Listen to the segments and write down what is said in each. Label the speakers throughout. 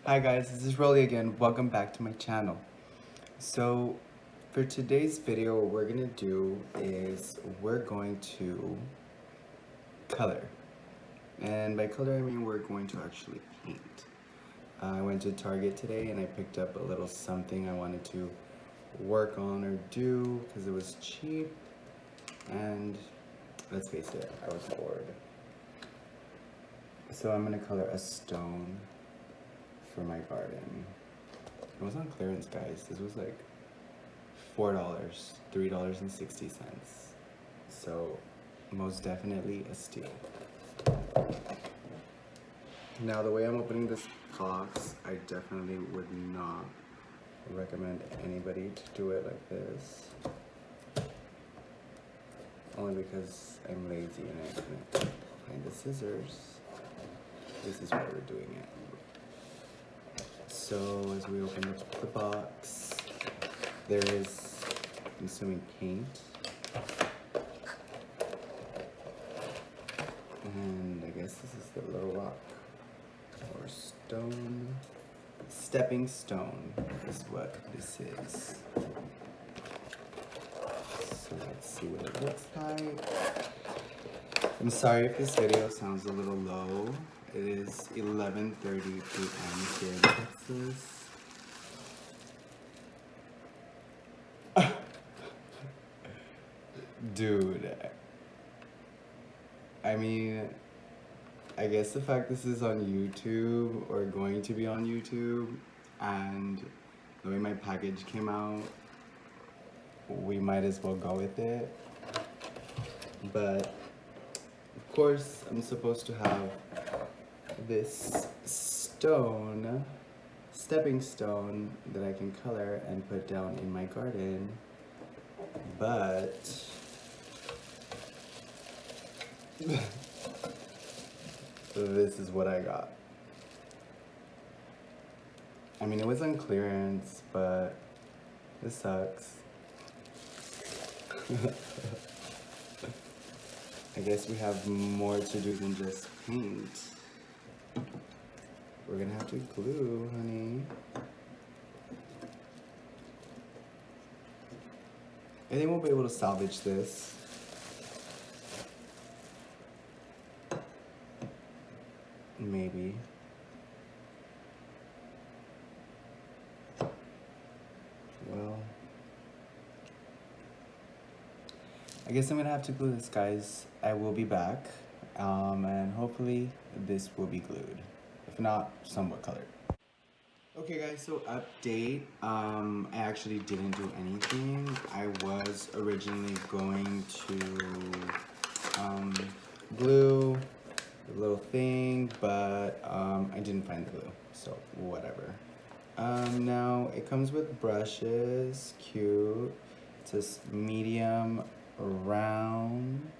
Speaker 1: Hi guys, this is Rolly again. Welcome back to my channel. So for today's video, what we're gonna do is we're going to color. And by color, I mean we're going to actually paint. I went to Target today and I picked up a little something I wanted to work on or do because it was cheap. And let's face it, I was bored. So I'm gonna color a stone for my garden. It was on clearance, guys. This was like $4, $3.60. So most definitely a steal. Now the way I'm opening this box, I definitely would not recommend anybody to do it like this. Only because I'm lazy and I couldn't find the scissors. This is why we're doing it. So as we open up the box, there is, I'm assuming, paint. And I guess this is the little rock or stone. Stepping stone is what this is. So let's see what it looks like. I'm sorry if this video sounds a little low. It is 11:30 p.m. here in Texas. Dude, I mean, I guess the fact this is on YouTube or going to be on YouTube and the way my package came out, we might as well go with it. But of course, I'm supposed to have this stone, stepping stone that I can color and put down in my garden. But this is what I got. I mean, it was on clearance, but this sucks. I guess we have more to do than just paint. We're gonna have to glue, honey. I think we'll be able to salvage this. Maybe. Well, I guess I'm gonna have to glue this, guys. I will be back, and hopefully this will be glued. If not, somewhat colored. Okay guys, so update. I actually didn't do anything. I was originally going to glue the little thing, but I didn't find the glue, so whatever. Now it comes with brushes, cute. It says medium round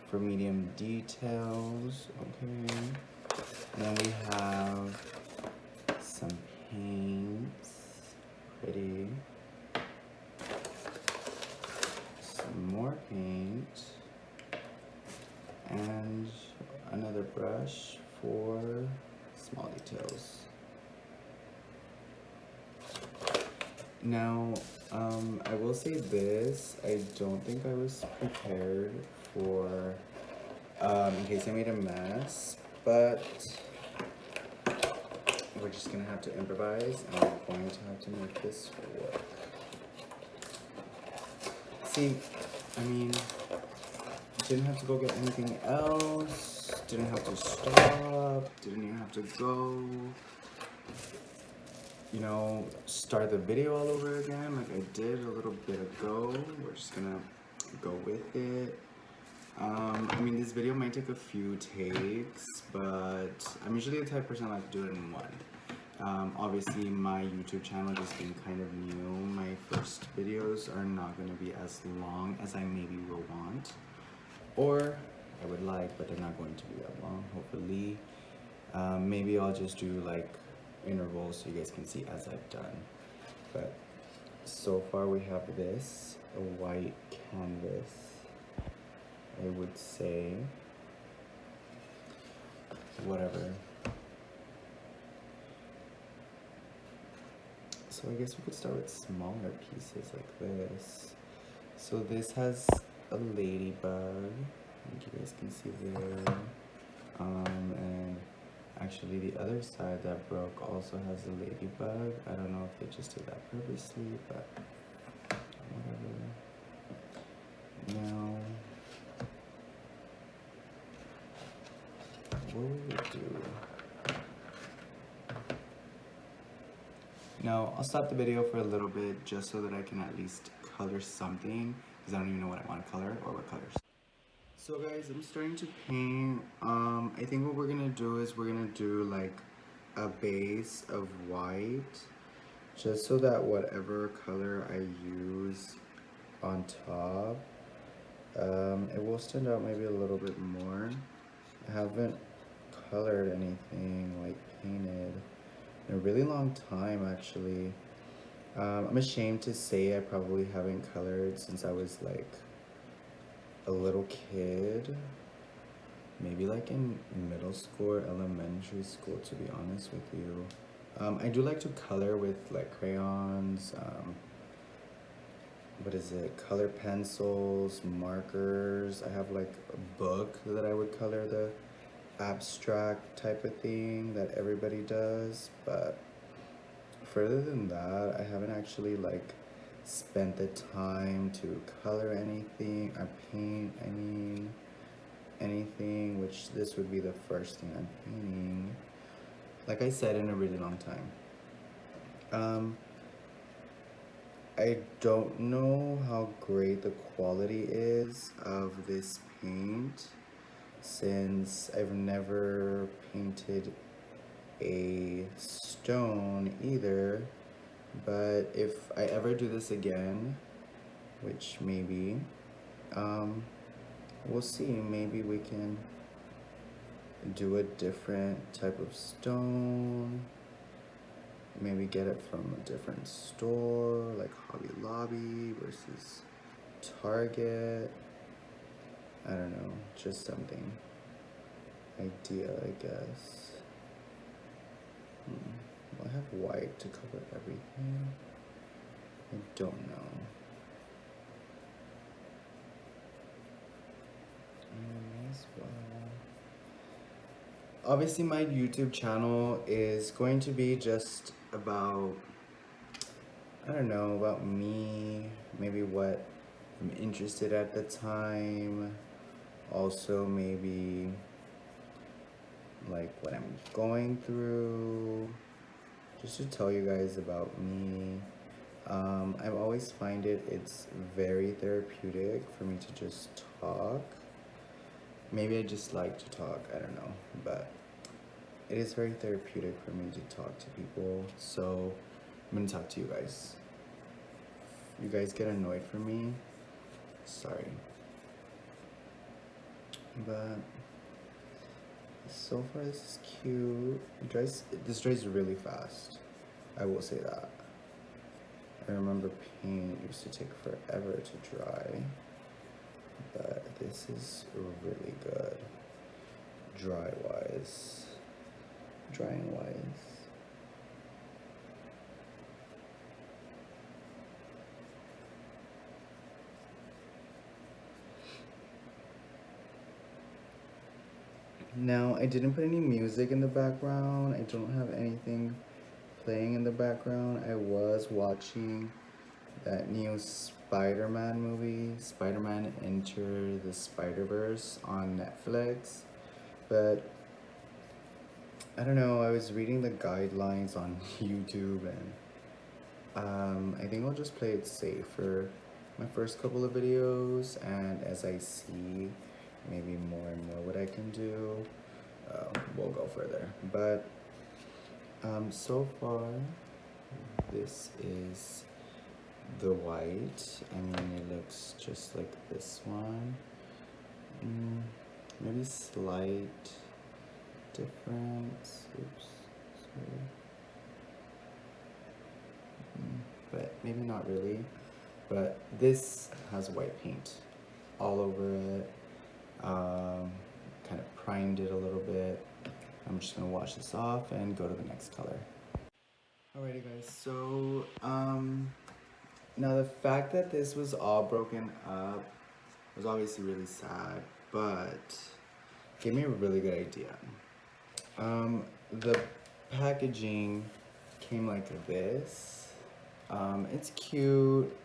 Speaker 1: for medium details, okay. And then we have some paints, pretty. Some more paint. And another brush for small details. Now, I will say this, I don't think I was prepared for, in case I made a mess, but we're just gonna have to improvise, and we're going to have to make this work. See, I mean, didn't have to go get anything else, didn't have to stop, didn't even have to go, you know, start the video all over again like I did a little bit ago. We're just gonna go with it. I mean, this video might take a few takes, but I'm usually the type of person that like to do it in one. Obviously, my YouTube channel just being kind of new, my first videos are not going to be as long as I maybe will want, or I would like, but they're not going to be that long, hopefully. Maybe I'll just do like intervals so you guys can see as I've done. But so far we have this, a white canvas, I would say, whatever. So I guess we could start with smaller pieces like this. So this has a ladybug, like you guys can see there. And actually the other side that broke also has a ladybug. I don't know if they just did that purposely, but whatever. Now, what will we do? Now, I'll stop the video for a little bit just so that I can at least color something, because I don't even know what I want to color or what colors. So guys, I'm starting to paint. I think what we're gonna do is we're gonna do like a base of white, just so that whatever color I use on top, it will stand out maybe a little bit more. I haven't colored anything, like painted, in a really long time actually. I'm ashamed to say I probably haven't colored since I was like a little kid, maybe like in middle school or elementary school, to be honest with you. I do like to color with like crayons, what is it, color pencils, markers. I have like a book that I would color the abstract type of thing that everybody does, but further than that, I haven't actually like spent the time to color anything or paint, I mean, anything, which this would be the first thing I'm painting, like I said, in a really long time. I don't know how great the quality is of this paint since I've never painted a stone either, but if I ever do this again, which maybe, we'll see. Maybe we can do a different type of stone, maybe get it from a different store like Hobby Lobby versus Target. I don't know, just something idea, I guess. I have white to cover everything. I don't know. As well. Obviously, my YouTube channel is going to be just about, I don't know, about me, maybe what I'm interested at the time. Also, maybe like what I'm going through, just to tell you guys about me. I've always find it's very therapeutic for me to just talk. Maybe I just like to talk, I don't know, but it is very therapeutic for me to talk to people, so I'm gonna talk to you guys. You guys get annoyed for me, sorry. But so far this is cute. This dries really fast, I will say that. I remember paint used to take forever to dry, but this is really good drying wise. Now, I didn't put any music in the background. I don't have anything playing in the background. I was watching that new Spider-Man movie, Spider-Man Enter the Spider-Verse on Netflix. But I don't know, I was reading the guidelines on YouTube, and I think I'll just play it safe for my first couple of videos, and as I see maybe more and more what I can do, we'll go further. But so far this is the white. I mean, it looks just like this one. Maybe slight difference. Oops, sorry. But maybe not really. But this has white paint all over it. Kind of primed it a little bit. I'm just gonna wash this off and go to the next color. Alrighty guys, so now the fact that this was all broken up was obviously really sad, but gave me a really good idea. The packaging came like this. It's cute,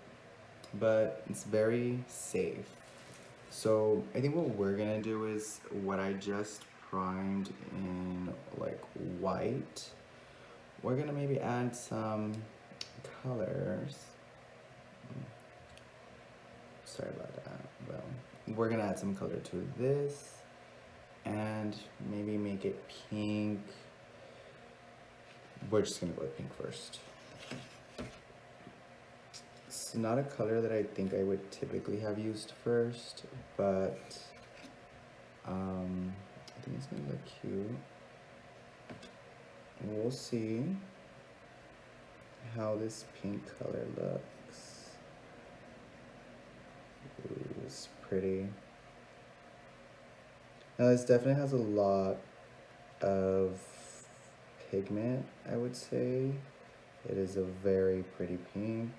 Speaker 1: but it's very safe. So I think what we're gonna do is what I just primed in like white. We're gonna maybe add some colors. Sorry about that. Well, we're gonna add some color to this and maybe make it pink. We're just gonna go with pink first. It's not a color that I think I would typically have used first, but I think it's gonna look cute. We'll see how this pink color looks. Ooh, it's pretty. Now this definitely has a lot of pigment, I would say. It is a very pretty pink.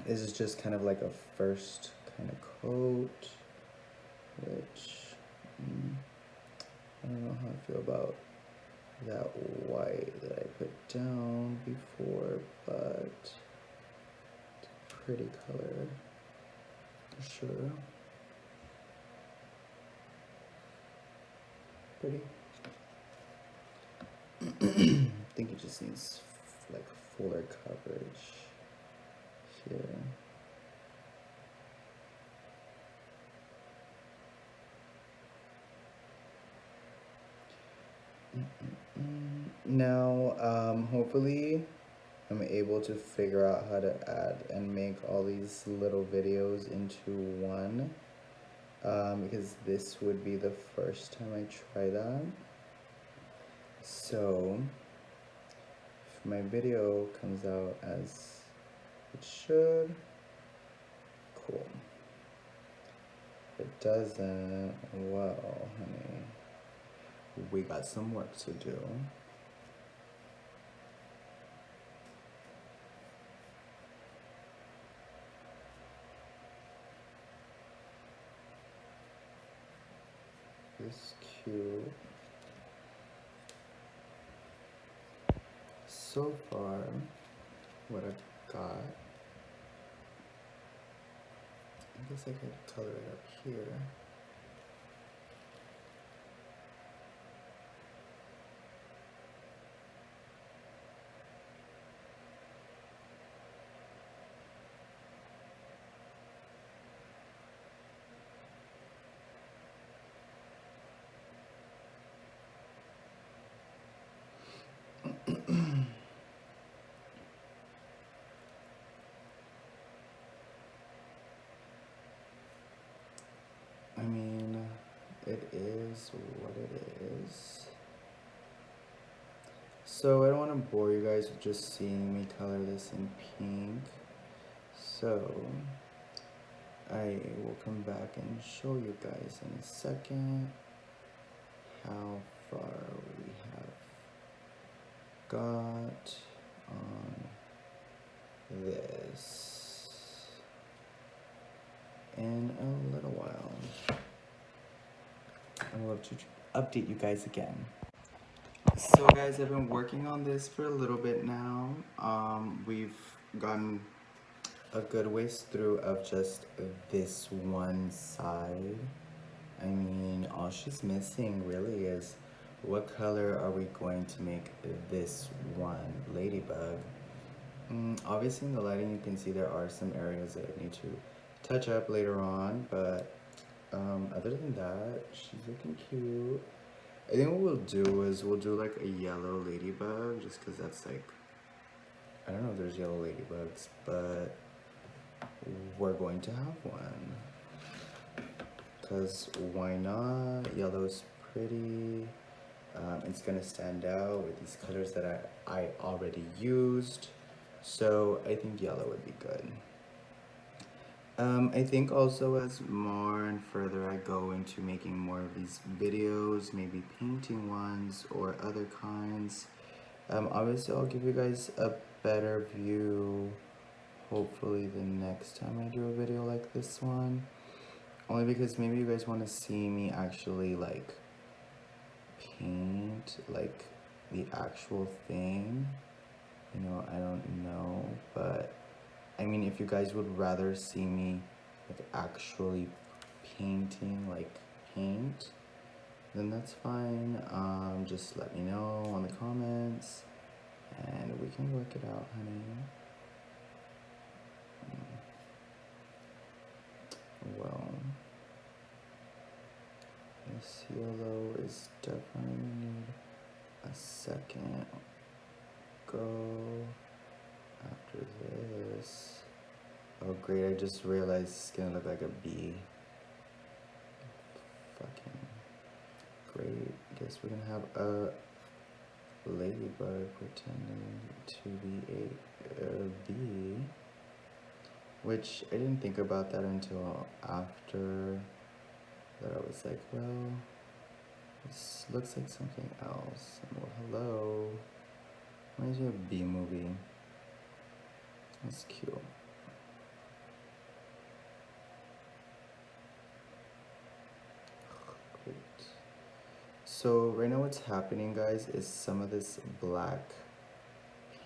Speaker 1: This is just kind of like a first kind of coat, which I don't know how I feel about that white that I put down before, but it's a pretty color for sure. Pretty. I think it just needs like fuller coverage here. Now, hopefully I'm able to figure out how to add and make all these little videos into one, because this would be the first time I try that. So if my video comes out as it should, cool. If it doesn't, well, honey, we got some work to do. This cute. So far, what I've got, I guess I could color it up here. I mean, it is what it is. So I don't want to bore you guys with just seeing me color this in pink. So I will come back and show you guys in a second how far we have got on this in a little while. I will update you guys again. So guys, I've been working on this for a little bit now. We've gotten a good ways through of just this one side. I mean, all she's missing really is what color are we going to make this one ladybug. Obviously in the lighting you can see there are some areas that I need to touch up later on, but other than that, she's looking cute. I think what we'll do is we'll do like a yellow ladybug, just because that's like, I don't know if there's yellow ladybugs, but we're going to have one. Because why not? Yellow's pretty. It's gonna stand out with these colors that I already used. So I think yellow would be good. I think also as more and further I go into making more of these videos, maybe painting ones or other kinds, Obviously I'll give you guys a better view hopefully the next time I do a video like this one. Only because maybe you guys want to see me actually like paint like the actual thing. You know, I don't know, but I mean, if you guys would rather see me like actually painting like paint, then that's fine. Just let me know on the comments and we can work it out, honey. Well, this yellow is definitely need a second go after this. Oh great, I just realized it's gonna look like a bee. Fucking great. Guess we're gonna have a ladybug pretending to be a bee. Which I didn't think about that until after that. I was like, well, this looks like something else. And well, hello. Reminds me of a bee movie. That's cute. Great. So right now what's happening, guys, is some of this black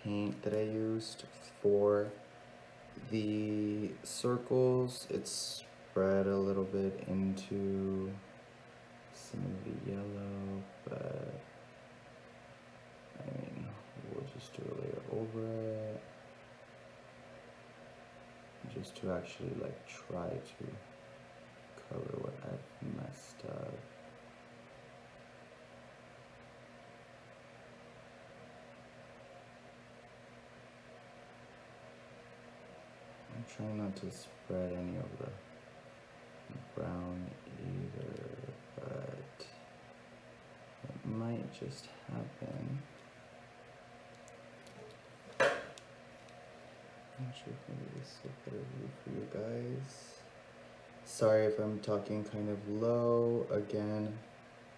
Speaker 1: paint that I used for the circles, it's spread a little bit into some of the yellow, but I mean, we'll just do a layer over it, just to actually like try to cover what I've messed up. I'm trying not to spread any of the brown either, but it might just happen. I'm not sure if maybe this is a better view for you guys. Sorry if I'm talking kind of low. Again,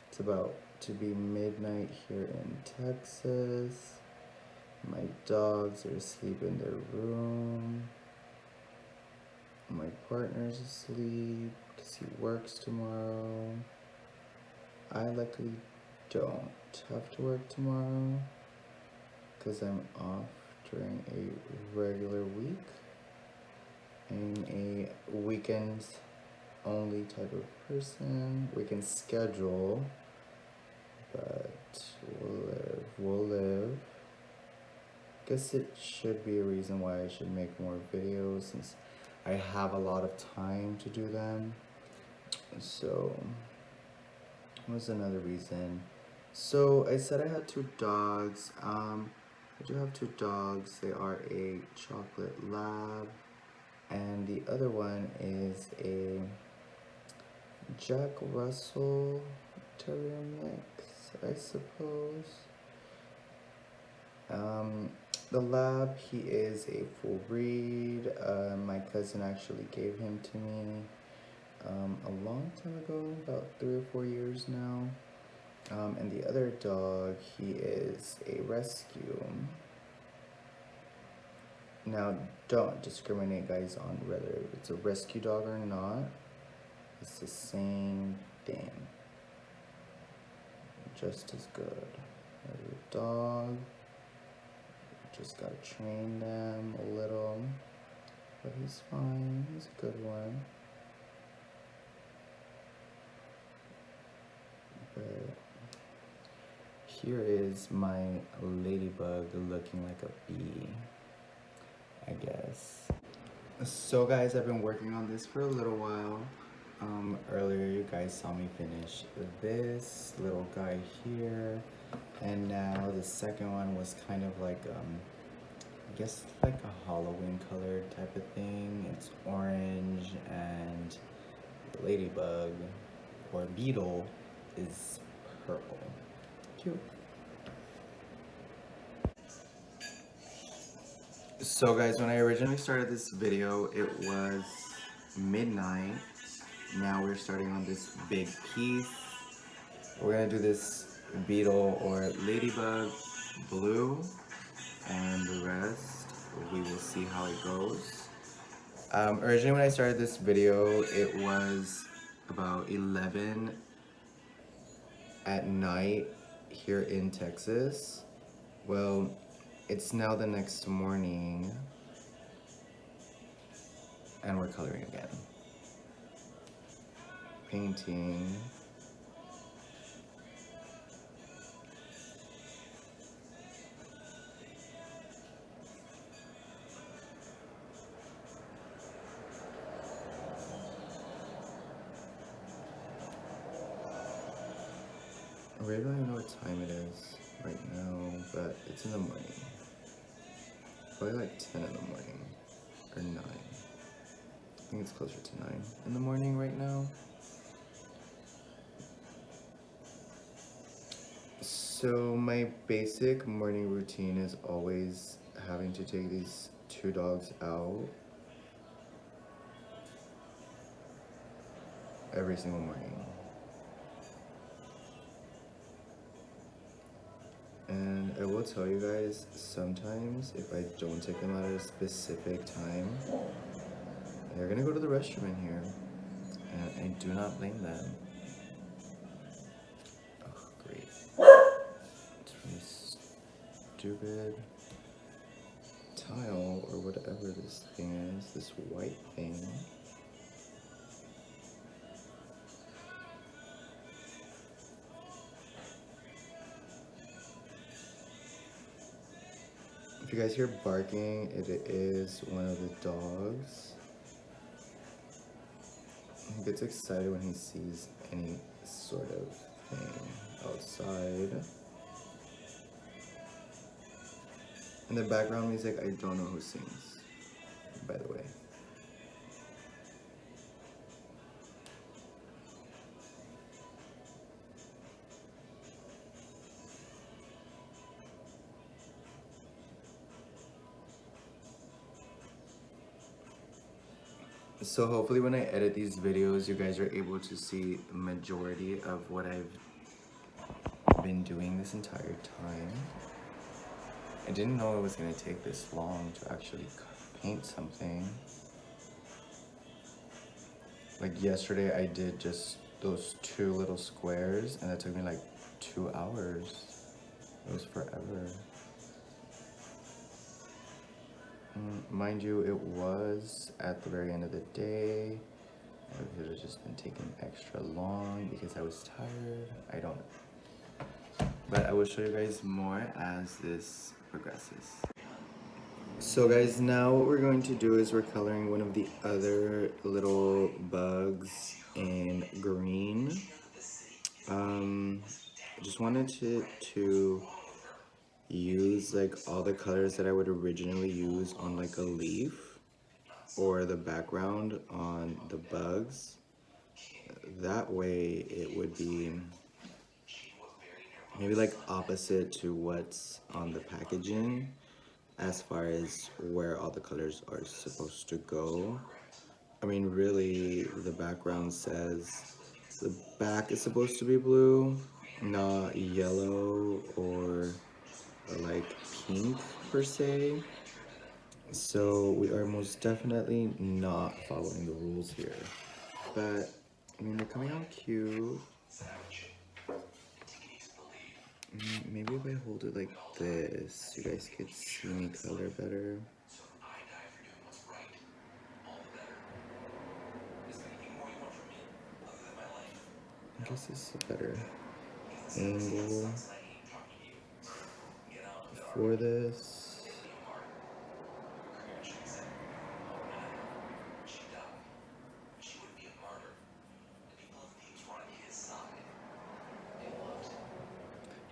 Speaker 1: it's about to be midnight here in Texas. My dogs are asleep in their room. My partner's asleep because he works tomorrow. I luckily don't have to work tomorrow because I'm off during a regular week. I'm a weekends only type of person. Weekend schedule, but we'll live. Guess it should be a reason why I should make more videos since I have a lot of time to do them. So, what's another reason? So, I said I had two dogs. I do have two dogs. They are a chocolate lab, and the other one is a Jack Russell Terrier mix, I suppose. The lab, he is a full breed. My cousin actually gave him to me a long time ago, about 3 or 4 years now. And the other dog, he is a rescue. Now, don't discriminate, guys, on whether it's a rescue dog or not. It's the same thing. Just as good. As a dog. Just gotta train them a little. But he's fine. He's a good one. But here is my ladybug looking like a bee, I guess. So guys, I've been working on this for a little while. Earlier you guys saw me finish this little guy here, and now the second one was kind of like I guess like a Halloween color type of thing. It's orange, and the ladybug or beetle is purple. Cute. So guys, when I originally started this video, it was midnight. Now we're starting on this big piece. We're gonna do this beetle or ladybug blue, and the rest we will see how it goes. Originally when I started this video, it was about 11 at night here in Texas. Well, it's now the next morning and we're coloring again. Painting. I really don't even know what time it is right now, but it's in the morning. Probably like 10 in the morning, or 9. I think it's closer to 9 in the morning right now. So my basic morning routine is always having to take these 2 dogs out every single morning. And I will tell you guys, sometimes if I don't take them out at a specific time, they're gonna go to the restroom in here. And I do not blame them. Oh, great. It's really stupid tile or whatever this thing is, this white thing. If you guys hear barking, it is one of the dogs. He gets excited when he sees any sort of thing outside. In the background music, I don't know who sings, by the way. So hopefully when I edit these videos, you guys are able to see the majority of what I've been doing this entire time. I didn't know it was gonna take this long to actually paint something. Like yesterday I did just those 2 little squares and that took me like 2 hours. It was forever. Mind you, it was at the very end of the day. It could have just been taking extra long because I was tired. I don't know. But I will show you guys more as this progresses. So guys, now what we're going to do is we're coloring one of the other little bugs in green. I just wanted to use like all the colors that I would originally use on like a leaf or the background on the bugs. That way it would be maybe like opposite to what's on the packaging as far as where all the colors are supposed to go. I mean, really, the background says the back is supposed to be blue, not yellow or like pink per se. So we are most definitely not following the rules here. But, I mean, they're coming out cute. Maybe if I hold it like this, you guys could see me color better. I guess this is a better angle for this.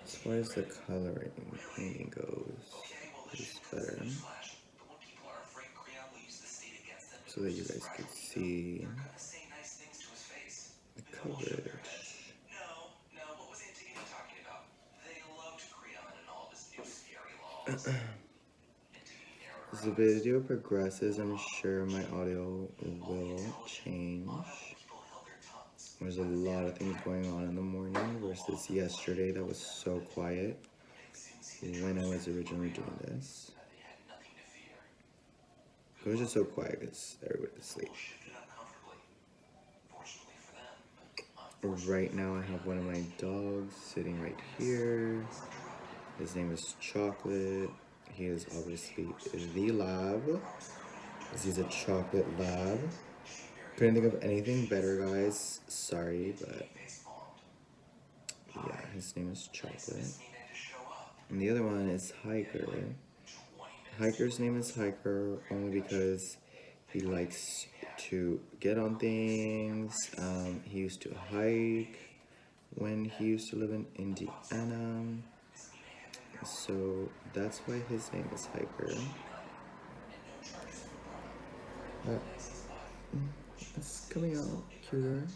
Speaker 1: As far as the coloring painting goes, it's better. So that you guys could see the coverage. As the video progresses, I'm sure my audio will change. There's a lot of things going on in the morning versus yesterday that was so quiet. when I was originally doing this. It was just so quiet because everybody was asleep. Right now I have one of my dogs sitting right here. His name is Chocolate. He is obviously the lab, because he's a chocolate lab. Couldn't think of anything better, guys. Sorry, but yeah, his name is Chocolate. And the other one is Hiker. Hiker's name is Hiker only because he likes to get on things. He used to hike when he used to live in Indiana. So that's why his name is Hiker. But it's coming out cuter.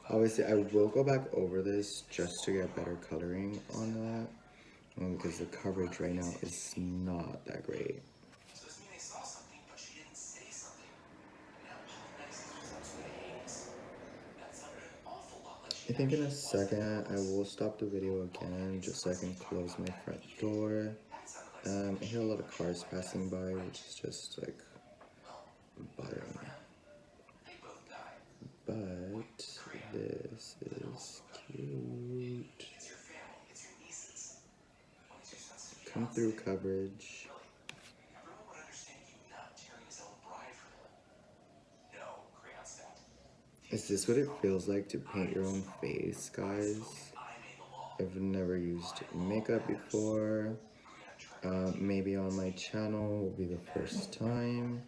Speaker 1: Obviously, I will go back over this just to get better coloring on that. Because the coverage right now is not that great. I think in a second I will stop the video again just so I can close my front door. I hear a lot of cars passing by, which is just like bothering me. But this is cute. Come through coverage. Is this what it feels like to paint your own face, guys? I've never used makeup before. Maybe on my channel will be the first time.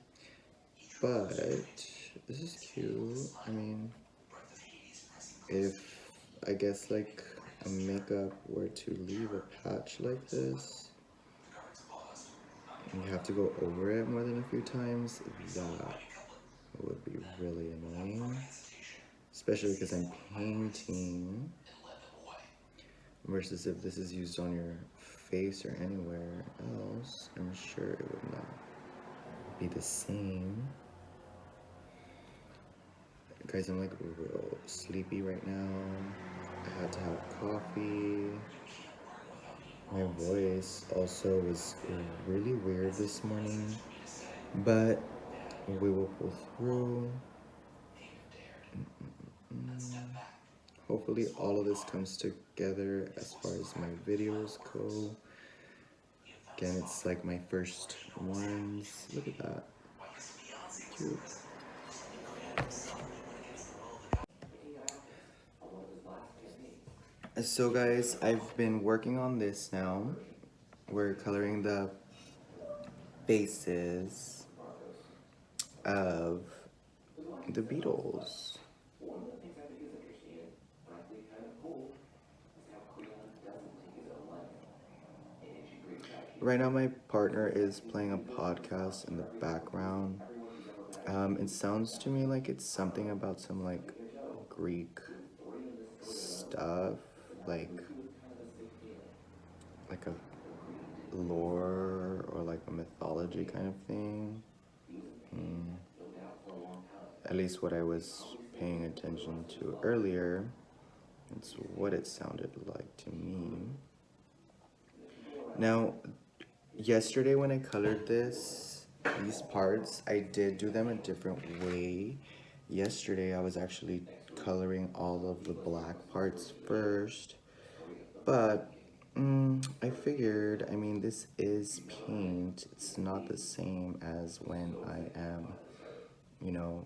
Speaker 1: But this is cute. I mean, if I guess like a makeup were to leave a patch like this, and you have to go over it more than a few times, that would be really annoying. Especially because I'm painting. Versus if this is used on your face or anywhere else, I'm sure it would not be the same. Guys, I'm like real sleepy right now. I had to have coffee. My voice also was really weird this morning, but we will pull through. Hopefully all of this comes together as far as my videos go. Again, it's like my first ones. Look at that. Cute. So guys, I've been working on this now. We're coloring the faces of the Beatles. Right now my partner is playing a podcast in the background. It sounds to me like it's something about some like Greek stuff, like a lore or like a mythology kind of thing. At least what I was paying attention to earlier. It's what it sounded like to me. Now, yesterday when I colored these parts, I did do them a different way. Yesterday I was actually coloring all of the black parts first, but I figured, I mean, this is paint. It's not the same as when I am, you know,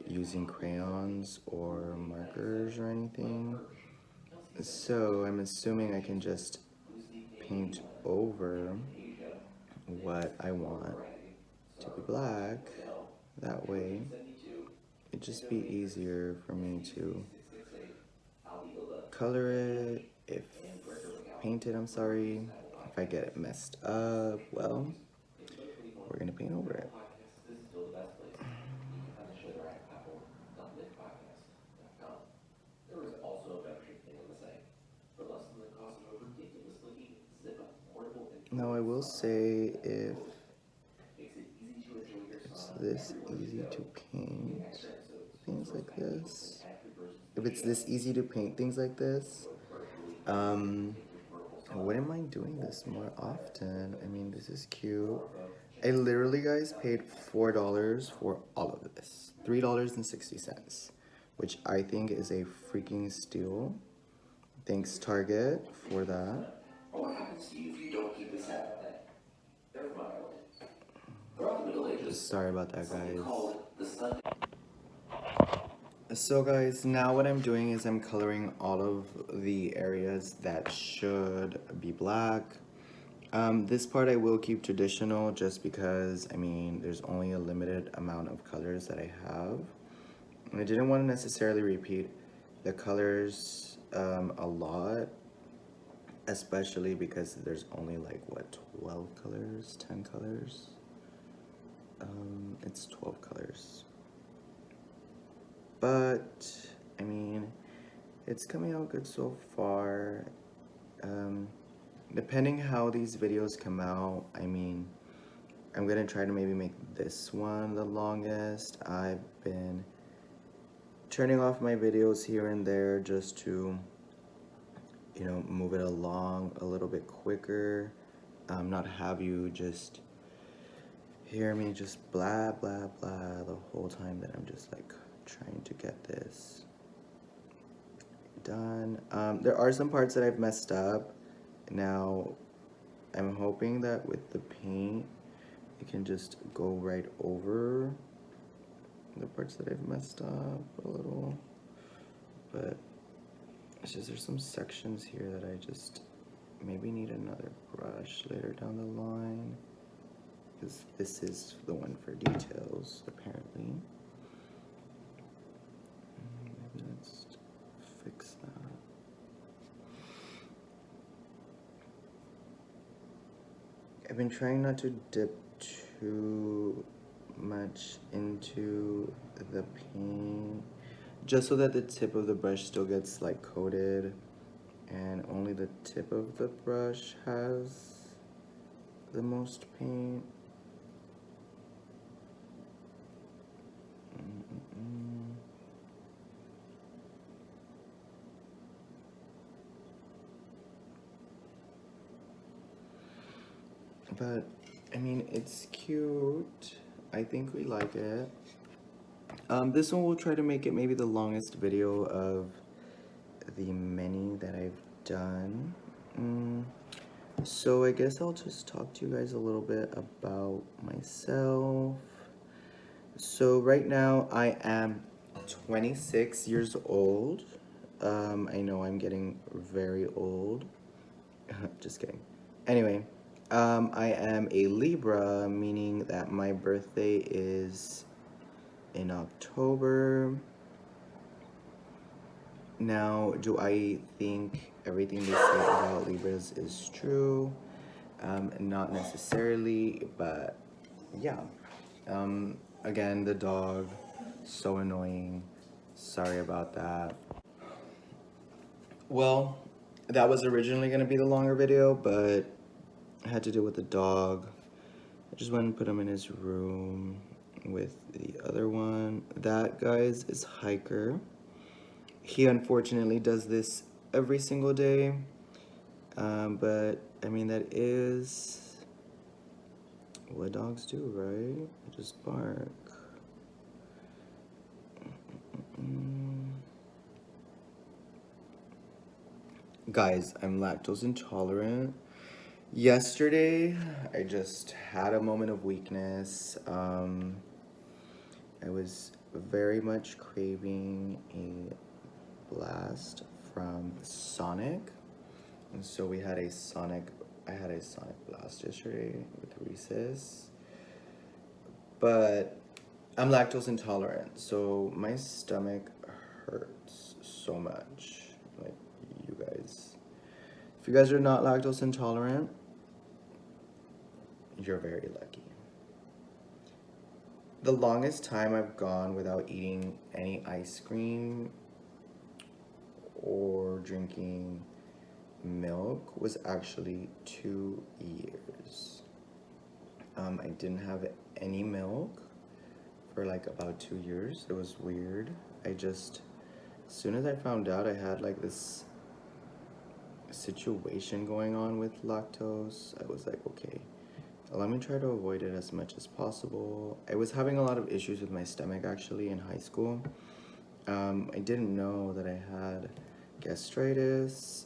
Speaker 1: using crayons or markers or anything. So I'm assuming I can just paint over what I want to be black. That way, it'd just be easier for me to color it, paint it, I'm sorry. If I get it messed up, well, we're gonna paint over it. Now I will say if it's this easy to paint things like this, if it's this easy to paint things like this, Wouldn't mind doing this more often. I mean, this is cute. I literally, guys, paid $4 for all of this. $3.60, which I think is a freaking steal. Thanks, Target, for that.
Speaker 2: What happens to you if you don't keep this habit? Never mind.
Speaker 1: Sorry about that, guys. So guys, now what I'm doing is I'm coloring all of the areas that should be black. This part I will keep traditional just because, I mean, there's only a limited amount of colors that I have. And I didn't want to necessarily repeat the colors a lot, especially because there's only like, what, 12 colors, 10 colors? It's 12 colors. But, I mean, it's coming out good so far. Depending how these videos come out, I mean, I'm gonna try to maybe make this one the longest. I've been turning off my videos here and there just to, you know, move it along a little bit quicker. Not have you just hear me just blah, blah, blah the whole time that I'm just like trying to get this done. There are some parts that I've messed up. Now, I'm hoping that with the paint, it can just go right over the parts that I've messed up a little. But it's just there's some sections here that I just maybe need another brush later down the line. Because this is the one for details, apparently. Maybe let's fix that. I've been trying not to dip too much into the paint, just so that the tip of the brush still gets like coated and only the tip of the brush has the most paint. But, I mean, it's cute. I think we like it. This one we'll try to make it maybe the longest video of the many that I've done. So I guess I'll just talk to you guys a little bit about myself. So right now I am 26 years old. I know I'm getting very old. Just kidding. Anyway, I am a Libra, meaning that my birthday is in October. Now, do I think everything they say about Libras is true? Not necessarily, but yeah. Again, the dog, so annoying. Sorry about that. Well, that was originally gonna be the longer video, but I had to deal with the dog. I just went and put him in his room with the other one. That, guys, is Hiker. He unfortunately does this every single day, but I mean, that is what dogs do, right? Just bark. Guys, I'm lactose intolerant. Yesterday, I just had a moment of weakness. I was very much craving a blast from Sonic. And so I had a Sonic blast yesterday with Reese's. But I'm lactose intolerant, so my stomach hurts so much. Like, you guys. If you guys are not lactose intolerant, you're very lucky. The longest time I've gone without eating any ice cream or drinking milk was actually 2 years. I didn't have any milk for like about 2 years. It was weird. As soon as I found out I had like this situation going on with lactose, I was like, okay, let me try to avoid it as much as possible. I was having a lot of issues with my stomach actually in high school. I didn't know that I had gastritis.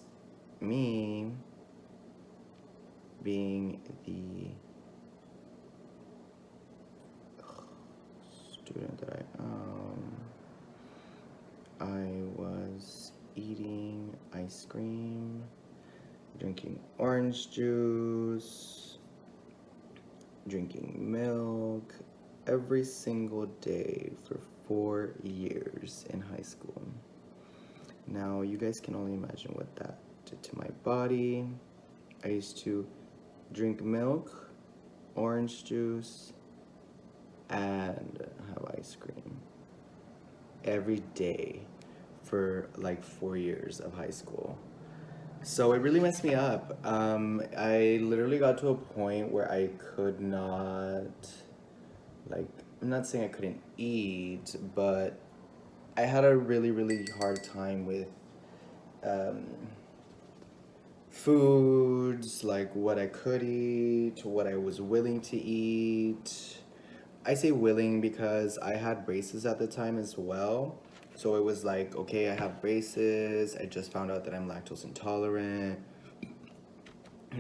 Speaker 1: Me being the student that I was eating ice cream, drinking orange juice, drinking milk every single day for 4 years in high school. Now, you guys can only imagine what that did to my body. I used to drink milk, orange juice, and have ice cream every day for like 4 years of high school. So it really messed me up. I literally got to a point where I could not, like, I'm not saying I couldn't eat, but I had a really, really hard time with um, foods, like what I could eat, what I was willing to eat. I say willing because I had braces at the time as well. So it was like, okay, I have braces. I just found out that I'm lactose intolerant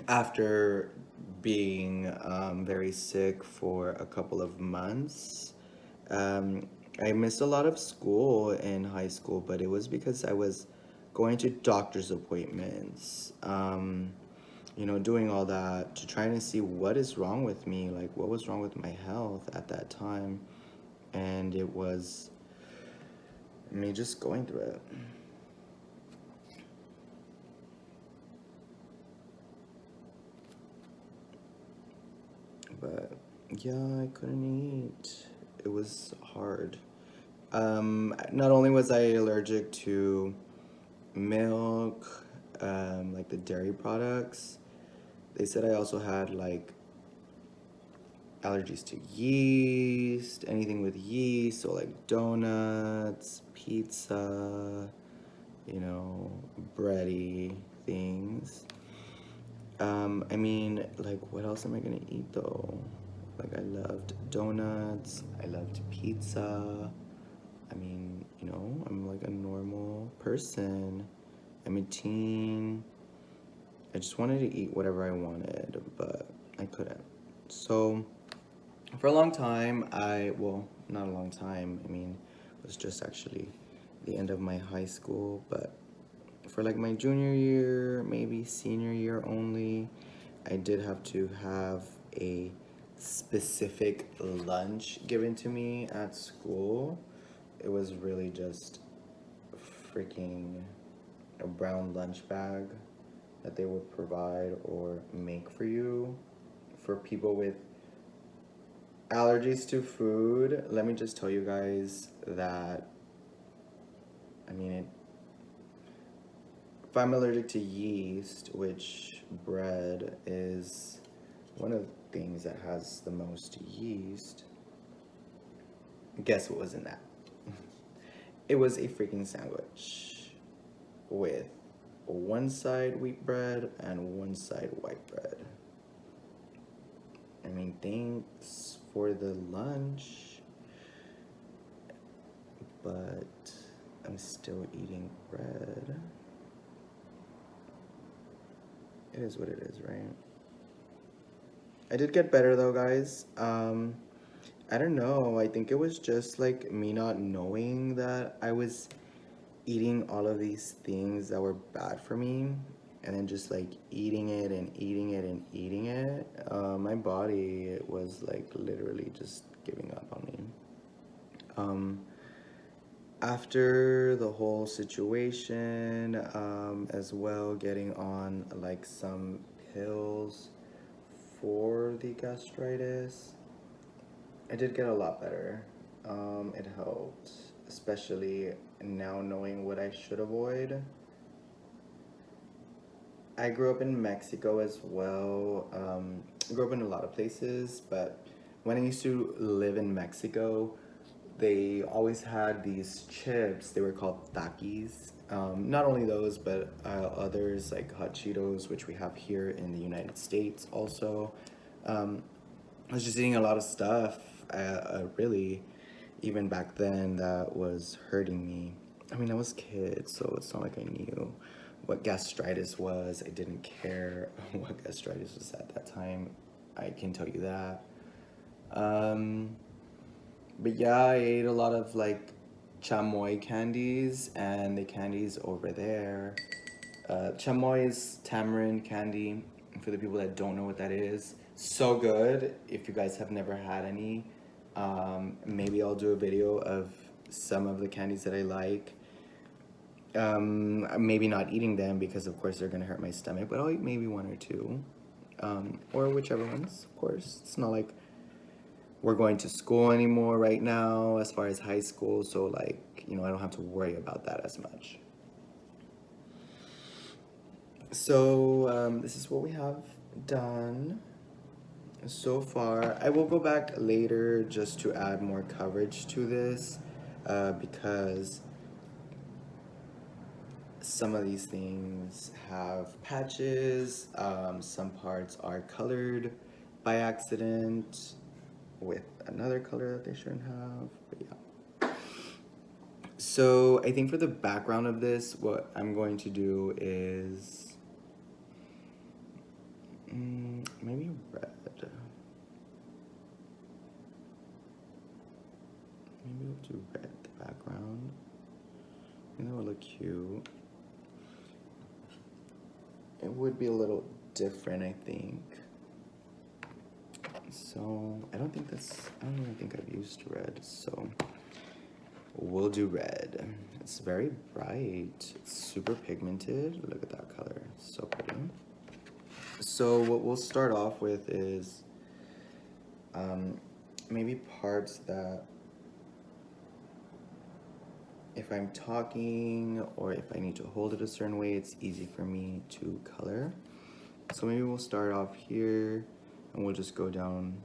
Speaker 1: after being very sick for a couple of months. Um, I missed a lot of school in high school, but it was because I was going to doctor's appointments, doing all that to trying to see what is wrong with me, like what was wrong with my health at that time. And it was me just going through it. But yeah, I couldn't eat. It was hard. Not only was I allergic to milk, like the dairy products, they said I also had like allergies to yeast, anything with yeast, so like donuts, pizza, bready things. Like, what else am I gonna eat though? Like, I loved donuts, I loved pizza. I'm like a normal person. I'm a teen. I just wanted to eat whatever I wanted, but I couldn't. So, for a long time, not a long time, it was just actually the end of my high school, but for like my junior year, maybe senior year only, I did have to have a specific lunch given to me at school. It was really just freaking a brown lunch bag that they would provide or make for you for people with allergies to food. Let me just tell you guys that, if I'm allergic to yeast, which bread is one of the things that has the most yeast, guess what was in that? It was a freaking sandwich with one side wheat bread and one side white bread. Thanks for the lunch, but I'm still eating bread. It is what it is, right? I did get better though, guys. I don't know. I think it was just like me not knowing that I was eating all of these things that were bad for me, and then just like eating it and eating it and eating it. My body was like literally just giving up on me. After the whole situation, as well, getting on like some pills for the gastritis, I did get a lot better. It helped, especially now knowing what I should avoid. I grew up in Mexico as well. I grew up in a lot of places, but when I used to live in Mexico, they always had these chips. They were called takis. Not only those, but others like hot Cheetos, which we have here in the United States also. I was just eating a lot of stuff, really, even back then, that was hurting me. I mean, I was a kid, so it's not like I knew what gastritis was. I didn't care what gastritis was at that time. I can tell you that. Um, but yeah, I ate a lot of like chamoy candies and the candies over there. Chamoy is tamarind candy. For the people that don't know what that is, so good. If you guys have never had any, maybe I'll do a video of some of the candies that I like. Maybe not eating them because, of course, they're gonna hurt my stomach, but I'll eat maybe one or two, or whichever ones. Of course, it's not like we're going to school anymore right now as far as high school, so like, I don't have to worry about that as much. So this is what we have done so far. I will go back later just to add more coverage to this, because some of these things have patches, some parts are colored by accident with another color that they shouldn't have, but yeah. So I think for the background of this, what I'm going to do is maybe red. Maybe we'll do red the background. I think that would look cute. It would be a little different, I think. So I don't even think I've used red, so we'll do red. It's very bright. It's super pigmented. Look at that color. So pretty. So what we'll start off with is maybe parts that if I'm talking or if I need to hold it a certain way, it's easy for me to color. So maybe we'll start off here and we'll just go down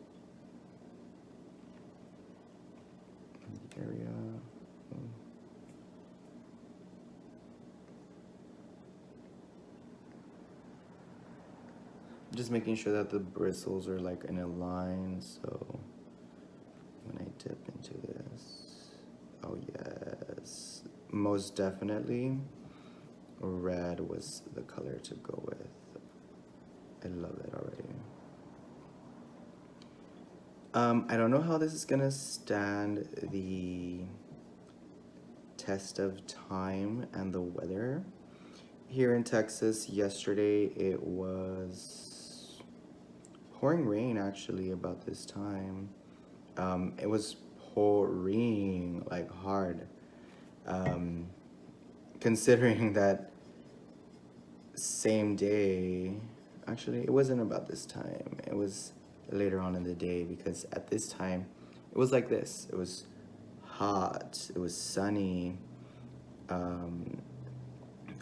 Speaker 1: the area. Just making sure that the bristles are like in a line, so when I dip into this, oh yes, most definitely red was the color to go with. I love it already. I don't know how this is gonna stand the test of time and the weather. Here in Texas, yesterday it was pouring rain actually about this time. It was pouring like hard. Considering that same day, actually it wasn't about this time. It was later on in the day because at this time it was like this. It was hot, it was sunny,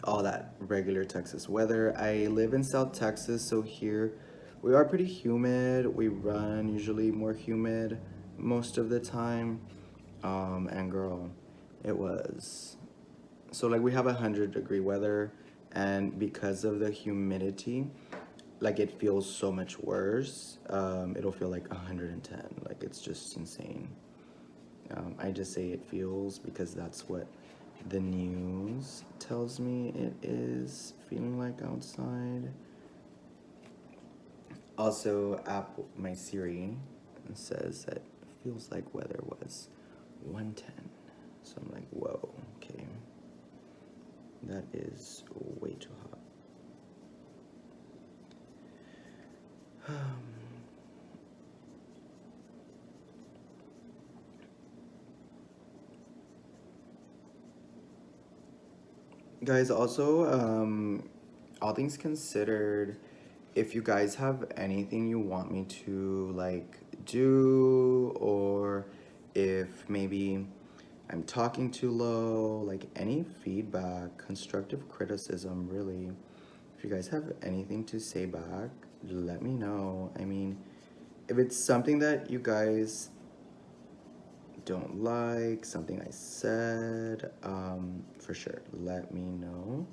Speaker 1: all that regular Texas weather. I live in South Texas, so here we are pretty humid. We run usually more humid most of the time. And girl, it was. So like we have 100-degree weather, and because of the humidity, like it feels so much worse. It'll feel like 110, like it's just insane. I just say it feels because that's what the news tells me it is feeling like outside. Also, my Siri says that feels like weather was 110. So I'm like, whoa, okay. That is way too hot. Guys, also, all things considered, if you guys have anything you want me to like do, or if maybe I'm talking too low, like any feedback, constructive criticism, really, if you guys have anything to say back, let me know. I mean, if it's something that you guys don't like, something I said, for sure, let me know.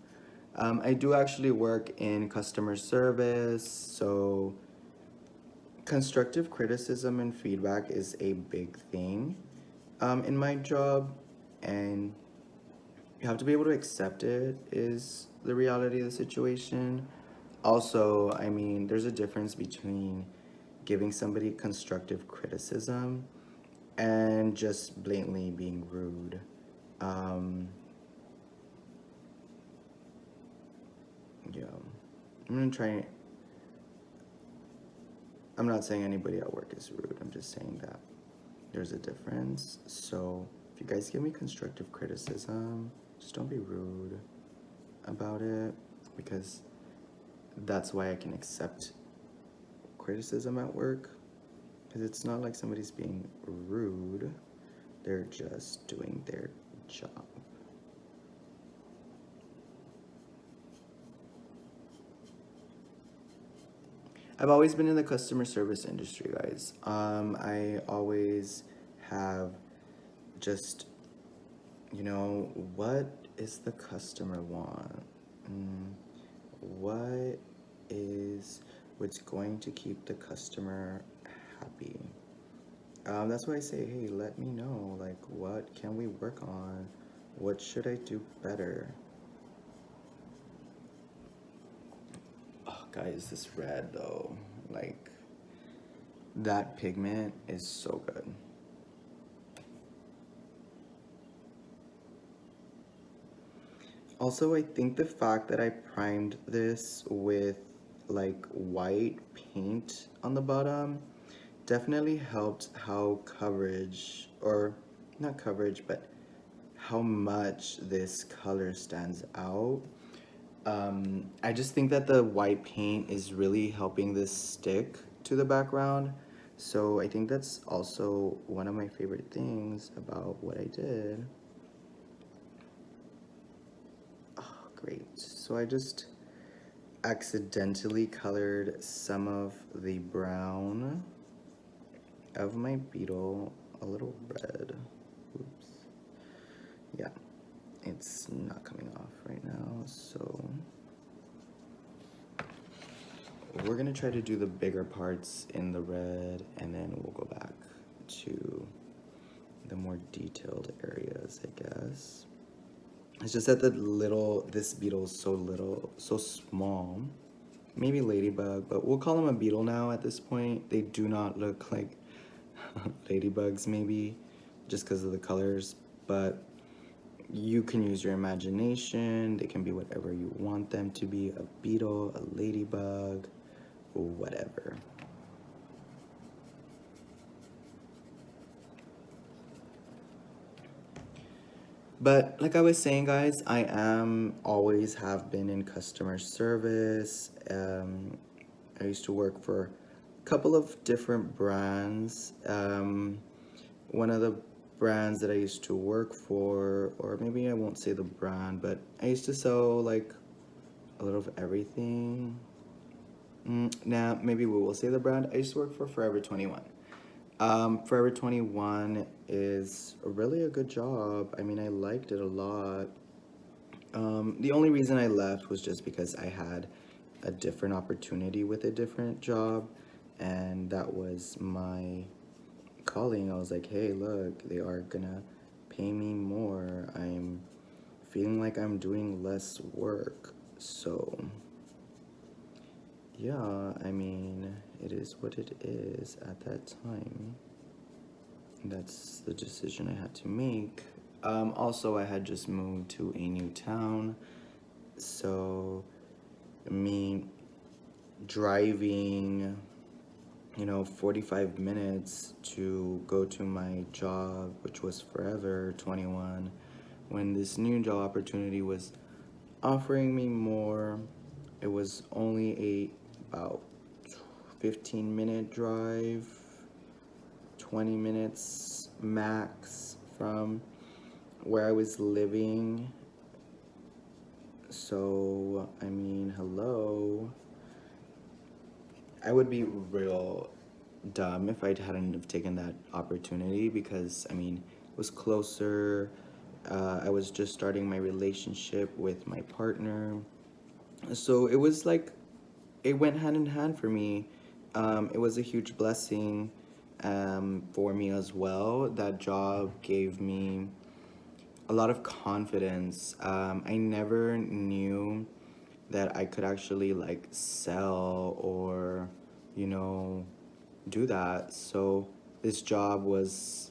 Speaker 1: I do actually work in customer service, so constructive criticism and feedback is a big thing in my job, and you have to be able to accept it, is the reality of the situation. Also, I mean, there's a difference between giving somebody constructive criticism and just blatantly being rude. Um, yeah, I'm gonna try. I'm not saying anybody at work is rude. I'm just saying that there's a difference. So if you guys give me constructive criticism, just don't be rude about it, because that's why I can accept criticism at work, because it's not like somebody's being rude, they're just doing their job. I've always been in the customer service industry, guys. I always have just, what is the customer want? What is what's going to keep the customer happy? That's why I say, hey, let me know, like, what can we work on? What should I do better? Oh, guys, this red though, like, that pigment is so good. Also, I think the fact that I primed this with like white paint on the bottom definitely helped how coverage, or not coverage, but how much this color stands out. I just think that the white paint is really helping this stick to the background. So I think that's also one of my favorite things about what I did. Oh, great. So I just accidentally colored some of the brown of my beetle a little red. Oops. Yeah, it's not coming off right now, so we're gonna try to do the bigger parts in the red, and then we'll go back to the more detailed areas, I guess. It's just that this beetle is so small. Maybe ladybug, but we'll call them a beetle now at this point. They do not look like ladybugs, maybe, just because of the colors, but you can use your imagination. They can be whatever you want them to be, a beetle, a ladybug, whatever. But like I was saying, guys, I am always have been in customer service. I used to work for a couple of different brands. One of the brands that I used to work for, or maybe I won't say the brand, but I used to sell like a little of everything. Now, maybe we will say the brand. I used to work for Forever 21. Forever 21 is really a good job. I mean, I liked it a lot. The only reason I left was just because I had a different opportunity with a different job, and that was my calling. I was like, hey, look, they are gonna pay me more. I'm feeling like I'm doing less work, so yeah, I mean, it is what it is at that time. That's the decision I had to make. Also, I had just moved to a new town, so me driving, 45 minutes to go to my job, which was Forever 21, when this new job opportunity was offering me more. It was only about 15-minute drive, 20 minutes max from where I was living. So, I mean, hello. I would be real dumb if I hadn't have taken that opportunity because, I mean, it was closer. I was just starting my relationship with my partner. So it was like, it went hand in hand for me. It was a huge blessing for me as well. That job gave me a lot of confidence. I never knew that I could actually like sell or, you know, do that. So this job was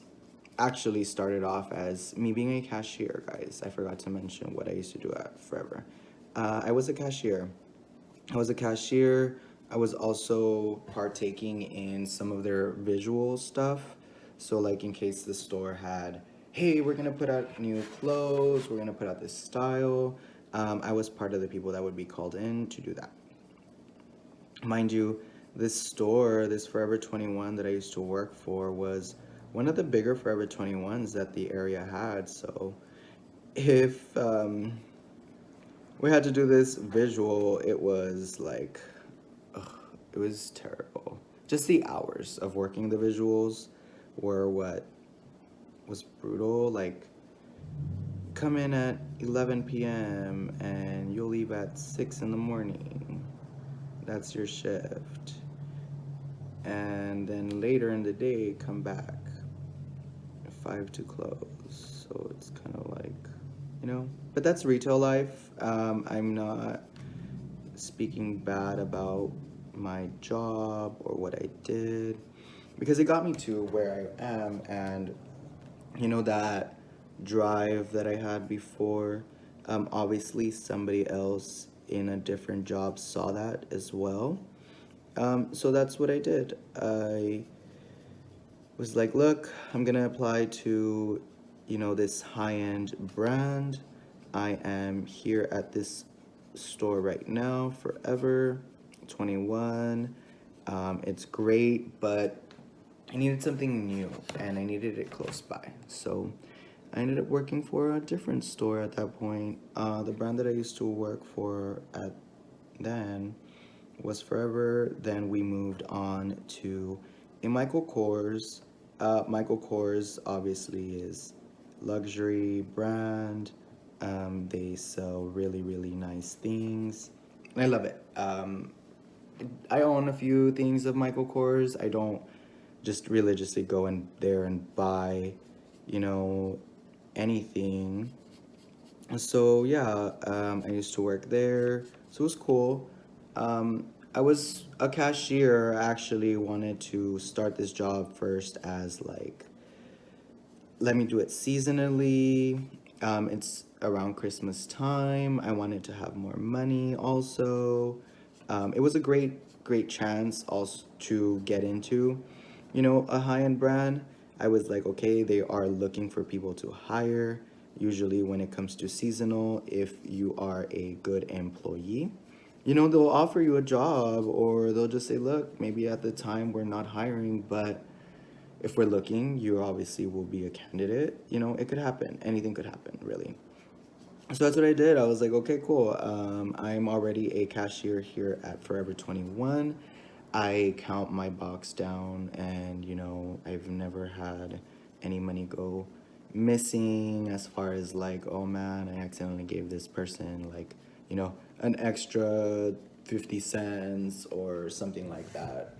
Speaker 1: actually started off as me being a cashier, guys. I forgot to mention what I used to do at Forever. I was a cashier. I was a cashier. I was also partaking in some of their visual stuff. So, like, in case the store had, hey, we're gonna put out new clothes, we're gonna put out this style. I was part of the people that would be called in to do that. Mind you, this store, this Forever 21 that I used to work for, was one of the bigger Forever 21s that the area had. So, if we had to do this visual, it was like, ugh, it was terrible. Just the hours of working the visuals were what was brutal. Like, come in at 11 p.m. and you'll leave at 6 in the morning. That's your shift. And then later in the day, come back 5 to close. So it's kind of like, but that's retail life. I'm not speaking bad about my job or what I did because it got me to where I am, and that drive that I had before. Obviously, somebody else in a different job saw that as well. So that's what I did. I was like, look, I'm gonna apply to, this high-end brand. I am here at this store right now, Forever 21. It's great, but I needed something new and I needed it close by. So I ended up working for a different store at that point. The brand that I used to work for at then was Forever. Then we moved on to a Michael Kors. Michael Kors obviously is luxury brand. They sell really, really nice things. I love it. I own a few things of Michael Kors. I don't just religiously go in there and buy, you know, anything. So yeah, I used to work there, so it was cool. I was a cashier. I actually wanted to start this job first as like, let me do it seasonally. It's around Christmas time. I wanted to have more money also. It was a great chance also to get into, a high-end brand. I was like, okay, they are looking for people to hire. Usually when it comes to seasonal, if you are a good employee, they'll offer you a job or they'll just say, look, maybe at the time we're not hiring, but if we're looking, you obviously will be a candidate. It could happen. Anything could happen, really. So that's what I did. I was like, okay, cool. I'm already a cashier here at Forever 21. I count my box down, and I've never had any money go missing as far as like, oh man, I accidentally gave this person like, an extra 50 cents or something like that.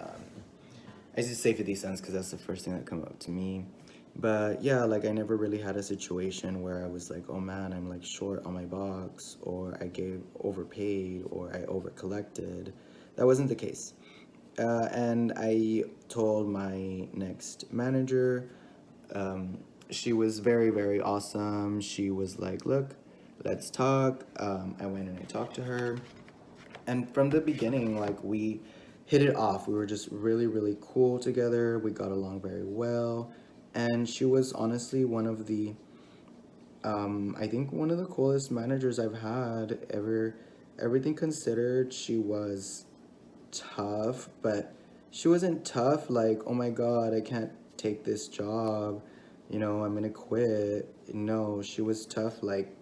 Speaker 1: I just say 50 cents because that's the first thing that come up to me. But yeah, like I never really had a situation where I was like, oh man, I'm like short on my box, or I gave overpaid, or I over collected. That wasn't the case. And I told my next manager, she was very, very awesome. She was like, look, let's talk. I went and I talked to her. And from the beginning, like we hit it off. We were just really, really cool together. We got along very well. And she was honestly one of the, I think one of the coolest managers I've had ever. Everything considered, she was tough, but she wasn't tough like, oh my God, I can't take this job, I'm gonna quit. No, she was tough like,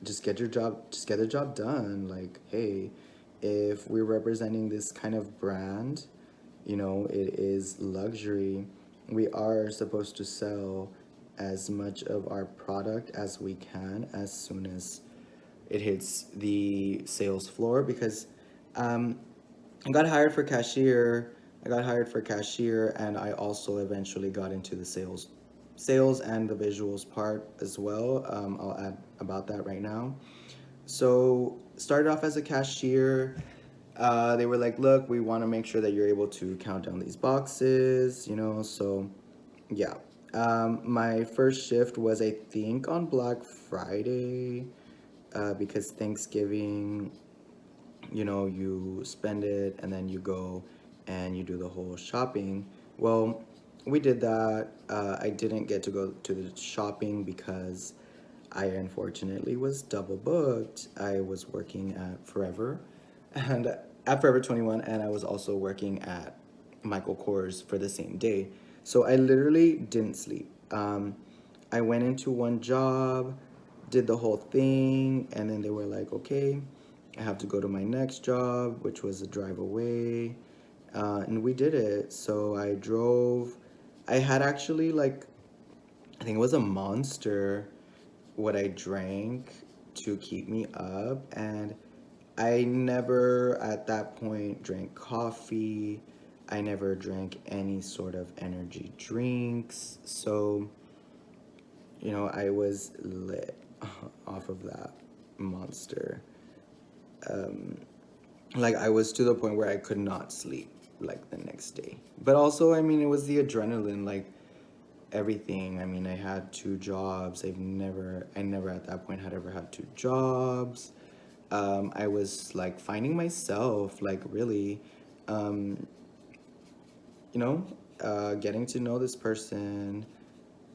Speaker 1: just get the job done. Like, hey, if we're representing this kind of brand, it is luxury. We are supposed to sell as much of our product as we can as soon as it hits the sales floor, because um, I got hired for cashier. I got hired for cashier, and I also eventually got into the sales and the visuals part as well. I'll add about that right now. So started off as a cashier. They were like, "Look, we want to make sure that you're able to count down these boxes," So, yeah. My first shift was, I think, on Black Friday, because Thanksgiving, you spend it and then you go and you do the whole shopping. Well, we did that. I didn't get to go to the shopping because I unfortunately was double booked. I was working at Forever and at Forever 21, and I was also working at Michael Kors for the same day. So I literally didn't sleep. I went into one job, did the whole thing, and then they were like, okay, I have to go to my next job, which was a drive away. And we did it. So I drove. I had actually, like, I think it was a Monster what I drank to keep me up. And I never at that point drank coffee. I never drank any sort of energy drinks. So, I was lit off of that Monster. Like, I was to the point where I could not sleep like the next day. But also, I mean, it was the adrenaline, like everything. I mean, I had two jobs. I never at that point had ever had two jobs. I was like finding myself, like, really, um, getting to know this person.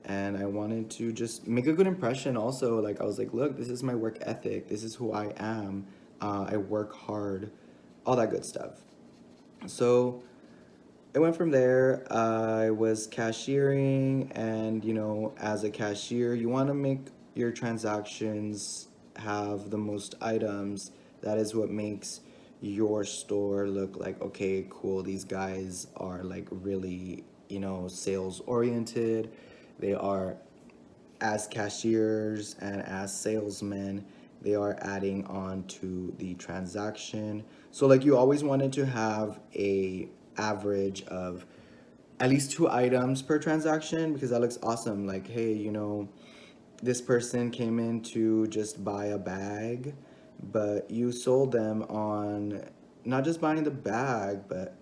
Speaker 1: And I wanted to just make a good impression also. Like, I was like, look, this is my work ethic. This is who I am. I work hard, all that good stuff. So it went from there. I was cashiering, and as a cashier, you want to make your transactions have the most items. That is what makes your store look like, okay, cool. These guys are like really, sales oriented. They are, as cashiers and as salesmen, they are adding on to the transaction. So, like, you always wanted to have a average of at least two items per transaction, because that looks awesome. Like, hey, this person came in to just buy a bag, but you sold them on not just buying the bag, but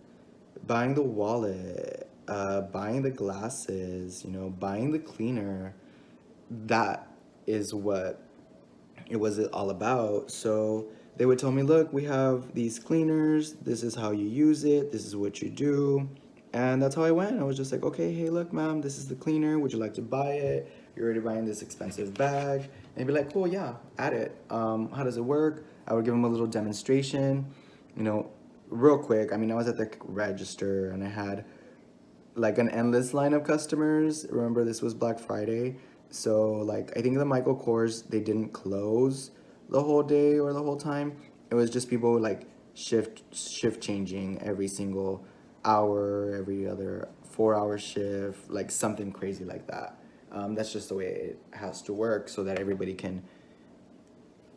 Speaker 1: buying the wallet, buying the glasses, buying the cleaner. That is what it was all about. So they would tell me, look, we have these cleaners. This is how you use it. This is what you do. And that's how I went. I was just like, okay, hey, look, ma'am, this is the cleaner. Would you like to buy it? You're already buying this expensive bag. And they'd be like, cool, yeah, add it. How does it work? I would give them a little demonstration, you know, real quick. I mean, I was at the register and I had like an endless line of customers. Remember, this was Black Friday. So, like, I think the Michael Kors, they didn't close the whole day or the whole time. It was just people like shift changing every single hour, every other 4 hour shift, like something crazy like that. That's just the way it has to work, so that everybody can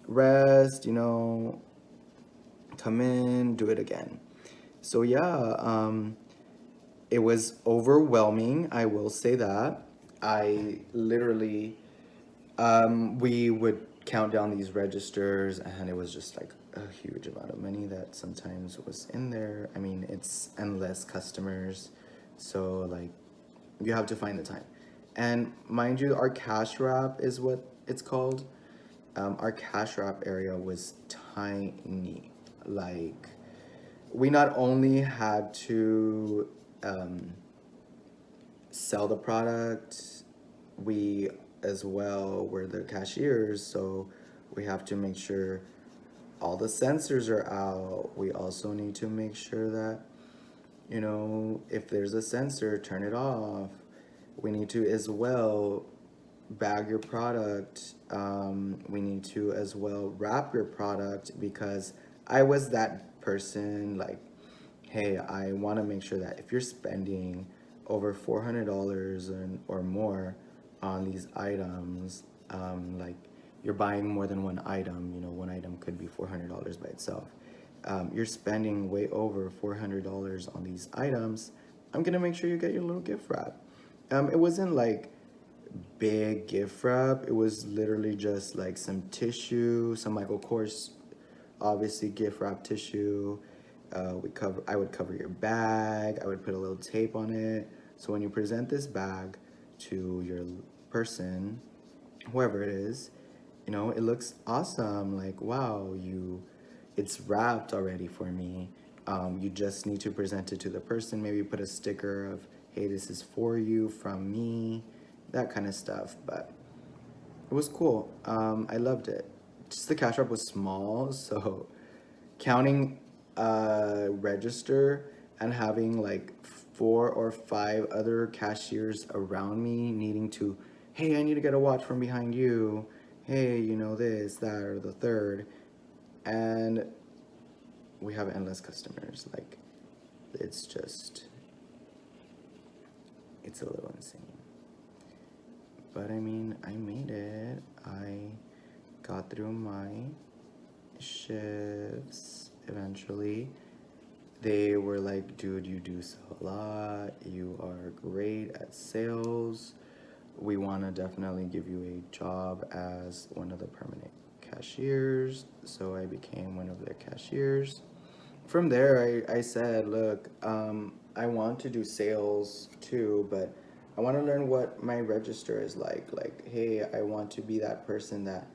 Speaker 1: rest, come in, do it again. So yeah, it was overwhelming, I will say that. I literally, we would count down these registers, and it was just like a huge amount of money that sometimes was in there. I mean, it's endless customers, so like you have to find the time. And mind you, our cash wrap is what it's called. Our cash wrap area was tiny. Like, we not only had to sell the product, we as well were the cashiers, so we have to make sure all the sensors are out. We also need to make sure that, if there's a sensor, turn it off. We need to as well bag your product. We need to as well wrap your product, because I was that person, like, hey, I want to make sure that if you're spending over $400 or more on these items, like you're buying more than one item, you know, one item could be $400 by itself. You're spending way over $400 on these items. I'm gonna make sure you get your little gift wrap. It wasn't like big gift wrap. It was literally just like some tissue, some Michael Kors, obviously gift wrap tissue. I would cover your bag. I would put a little tape on it. So when you present this bag to your person, whoever it is, you know, it looks awesome. Like, wow, it's wrapped already for me. You just need to present it to the person. Maybe put a sticker of, hey, this is for you from me, that kind of stuff. But it was cool. I loved it. Just the cash wrap was small, so counting register and having like 4 or 5 other cashiers around me needing to, hey, I need to get a watch from behind you. Hey, you know this, that, or the third. And we have endless customers. Like, it's just, it's a little insane. But I mean, I made it. I got through my shifts eventually. They were like, dude, you do sell a lot. You are great at sales. We want to definitely give you a job as one of the permanent cashiers. So I became one of their cashiers. From there, I said, look, I want to do sales too, but I want to learn what my register is like. Like, hey, I want to be that person that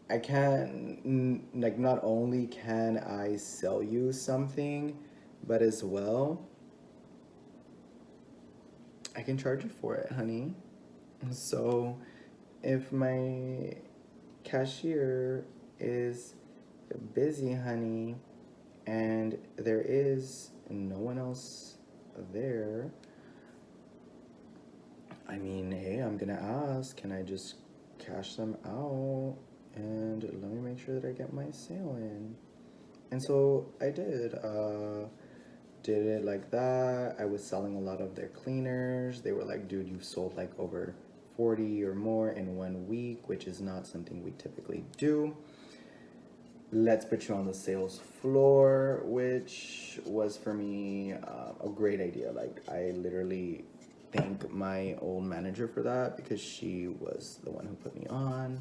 Speaker 1: I can, like, not only can I sell you something, but as well, I can charge you for it, honey. So if my cashier is busy, honey, and there is no one else there, I mean, hey, I'm gonna ask, can I just cash them out and let me make sure that I get my sale in? And so I did it like that. I was selling a lot of their cleaners. They were like, dude, you've sold like over 40 or more in 1 week, which is not something we typically do. Let's put you on the sales floor, which was for me a great idea. Like, I literally thank my old manager for that because she was the one who put me on.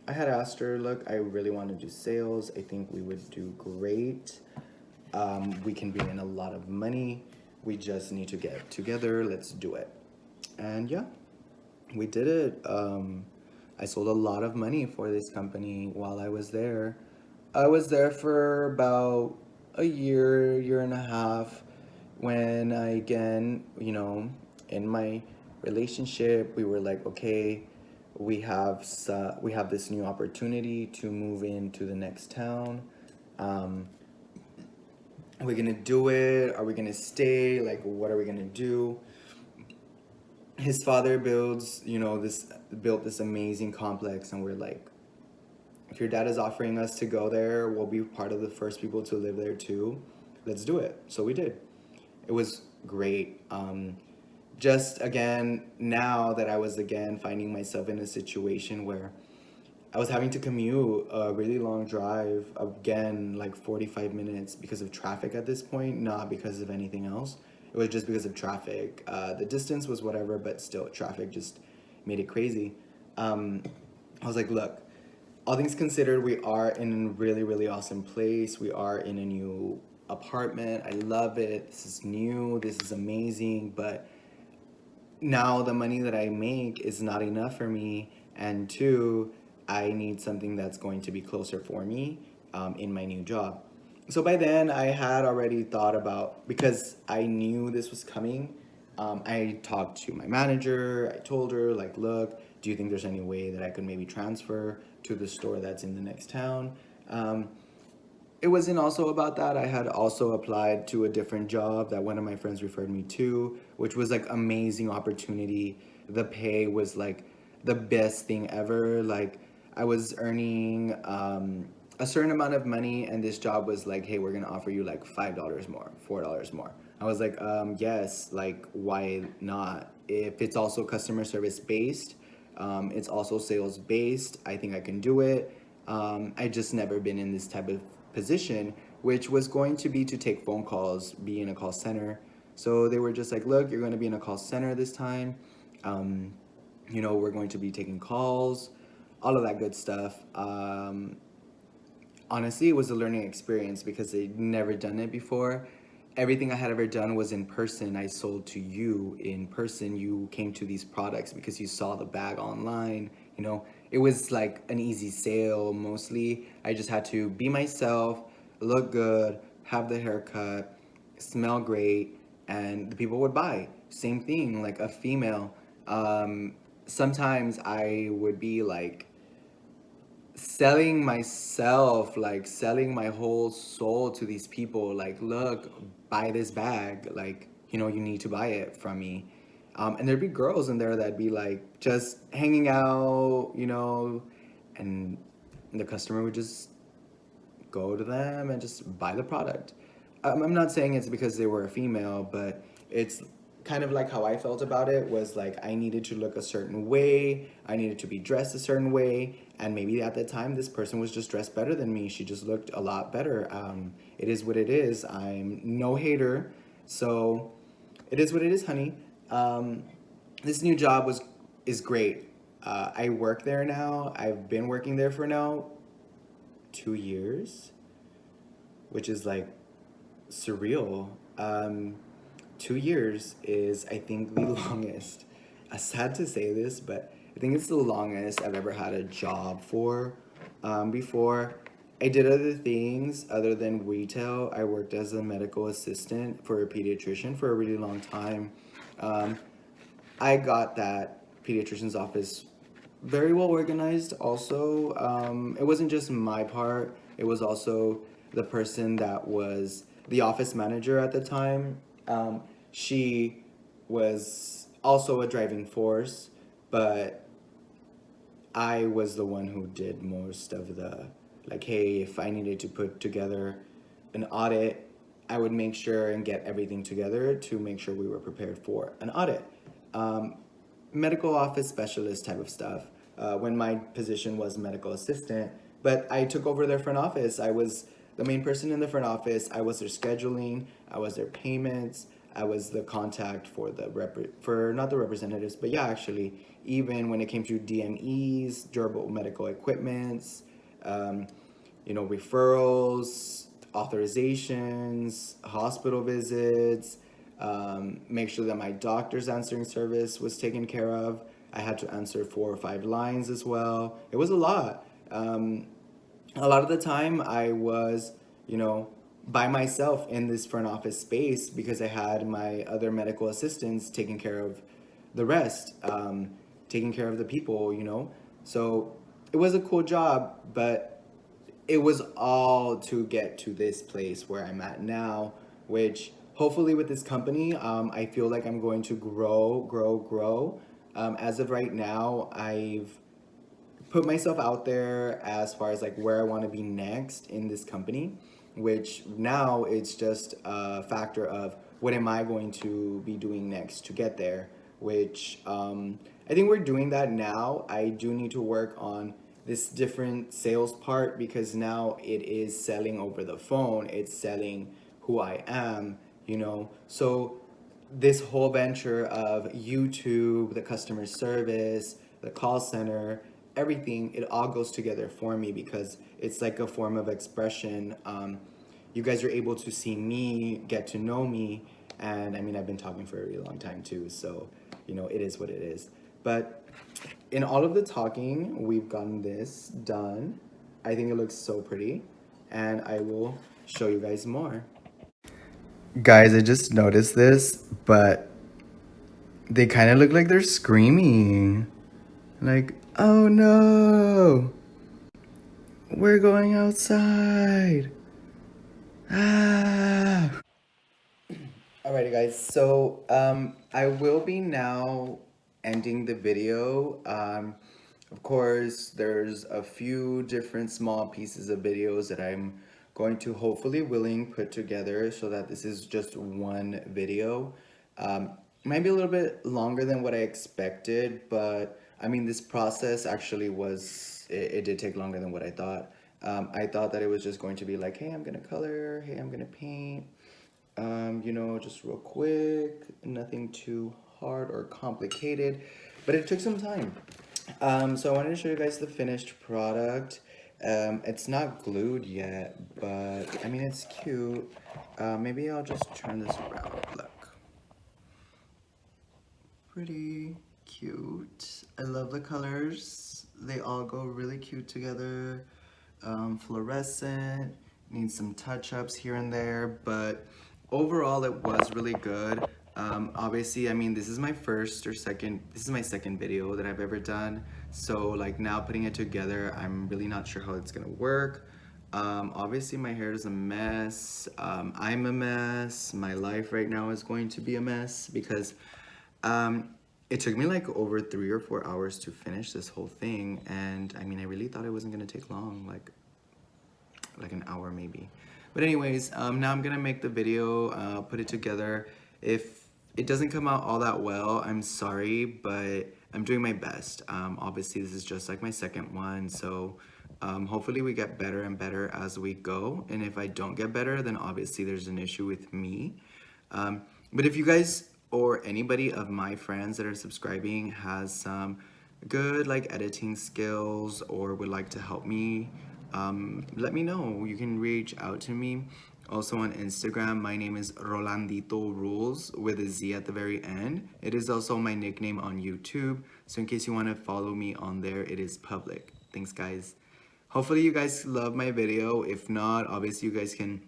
Speaker 1: I had asked her, look, I really want to do sales. I think we would do great. We can bring in a lot of money. We just need to get together. Let's do it. And yeah, we did it. I sold a lot of money for this company while I was there. I was there for about a year and a half when I again, you know, in my relationship, we were like, okay, we have this new opportunity to move into the next town. Are we gonna do it? Are we gonna stay? Like, what are we gonna do? His father built this amazing complex, and we're like, if your dad is offering us to go there, we'll be part of the first people to live there too. Let's do it. So we did. It was great. Just again, now that I was again finding myself in a situation where I was having to commute a really long drive, again, like 45 minutes because of traffic at this point, not because of anything else. It was just because of traffic. The distance was whatever, but still, traffic just made it crazy. I was like, look, all things considered, we are in a really, really awesome place. We are in a new apartment. I love it. This is new. This is amazing. But now the money that I make is not enough for me. And two, I need something that's going to be closer for me in my new job. So by then, I had already thought about, because I knew this was coming, I talked to my manager. I told her, like, look, do you think there's any way that I could maybe transfer to the store that's in the next town? It wasn't also about that. I had also applied to a different job that one of my friends referred me to, which was like amazing opportunity. The pay was like the best thing ever. Like, I was earning a certain amount of money, and this job was like, hey, we're gonna offer you like $5 more, $4 more. I was like, yes, like why not? If it's also customer service based, it's also sales based, I think I can do it. I just never been in this type of position, which was going to be to take phone calls, be in a call center. So they were just like, look, you're going to be in a call center this time. Um, we're going to be taking calls, all of that good stuff. Honestly, it was a learning experience because I'd never done it before. Everything I had ever done was in person. I sold to you in person. You came to these products because you saw the bag online. It was like an easy sale mostly. I just had to be myself, look good, have the haircut, smell great, and the people would buy. Same thing, like a female. Sometimes I would be like, selling myself, like selling my whole soul to these people, like, look, buy this bag, like, you need to buy it from me. And there'd be girls in there that'd be like just hanging out, and the customer would just go to them and just buy the product. I'm not saying it's because they were a female, but it's kind of like how I felt about it was like I needed to look a certain way, I needed to be dressed a certain way, and maybe at the time this person was just dressed better than me. She just looked a lot better. It is what it is. I'm no hater, so it is what it is, honey. Um, this new job is great. I work there now. I've been working there for now 2 years, which is like surreal. 2 years is, I think, the longest. Sad to say this, but I think it's the longest I've ever had a job for. Before, I did other things other than retail. I worked as a medical assistant for a pediatrician for a really long time. Um, I got that pediatrician's office very well organized. Also, it wasn't just my part, it was also the person that was the office manager at the time. She was also a driving force, but I was the one who did most of the, like, hey, if I needed to put together an audit, I would make sure and get everything together to make sure we were prepared for an audit. Um, Medical office specialist type of stuff. When my position was medical assistant, but I took over their front office. I was the main person in the front office. I was their scheduling. I was their payments. I was the contact for for not the representatives, but yeah, actually, even when it came to DMEs, durable medical equipments, um, referrals, authorizations, hospital visits, make sure that my doctor's answering service was taken care of. I had to answer 4 or 5 lines as well. It was a lot. A lot of the time, I was, you know, by myself in this front office space because I had my other medical assistants taking care of the rest, taking care of the people. So it was a cool job, but it was all to get to this place where I'm at now, which hopefully with this company, I feel like I'm going to grow, grow, grow. As of right now, I've put myself out there as far as like where I want to be next in this company, which now it's just a factor of what am I going to be doing next to get there, which I think we're doing that now. I do need to work on this different sales part because now it is selling over the phone, it's selling who I am. So this whole venture of YouTube, the customer service, the call center, everything, it all goes together for me because it's like a form of expression. You guys are able to see me, get to know me, and I mean, I've been talking for a really long time too, so it is what it is. But in all of the talking, we've gotten this done. I think it looks so pretty, and I will show you guys more. Guys, I just noticed this, but they kind of look like they're screaming. Like, oh no, we're going outside. Ah. Alrighty, guys. So I will be now ending the video. Of course, there's a few different small pieces of videos that I'm going to hopefully willing put together so that this is just one video. Might be a little bit longer than what I expected, but I mean, this process actually it did take longer than what I thought. I thought that it was just going to be like, hey, I'm gonna color, hey, I'm gonna paint, just real quick, nothing too hard or complicated, but it took some time. So I wanted to show you guys the finished product. It's not glued yet, but I mean, it's cute. Maybe I'll just turn this around. Look. Pretty cute. I love the colors. They all go really cute together. Fluorescent, needs some touch-ups here and there, but overall it was really good. Obviously, I mean, this is my second video that I've ever done. So like now putting it together, I'm really not sure how it's gonna work. Obviously my hair is a mess. I'm a mess. My life right now is going to be a mess because it took me like over 3 or 4 hours to finish this whole thing, and I mean, I really thought it wasn't gonna take long, like an hour maybe. But anyways, now I'm gonna make the video, put it together. If it doesn't come out all that well, I'm sorry, but I'm doing my best. Obviously, this is just like my second one, so hopefully we get better and better as we go. And if I don't get better, then obviously there's an issue with me. But if you guys or anybody of my friends that are subscribing has some good like editing skills or would like to help me, let me know. You can reach out to me. Also on Instagram, my name is Rolandito Rules with a Z at the very end. It is also my nickname on YouTube. So in case you want to follow me on there, it is public. Thanks, guys. Hopefully you guys love my video. If not, obviously you guys can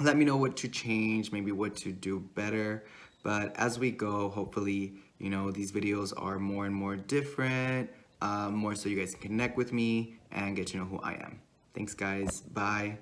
Speaker 1: let me know what to change, maybe what to do better. But as we go, hopefully, these videos are more and more different, more so you guys can connect with me and get to know who I am. Thanks, guys. Bye.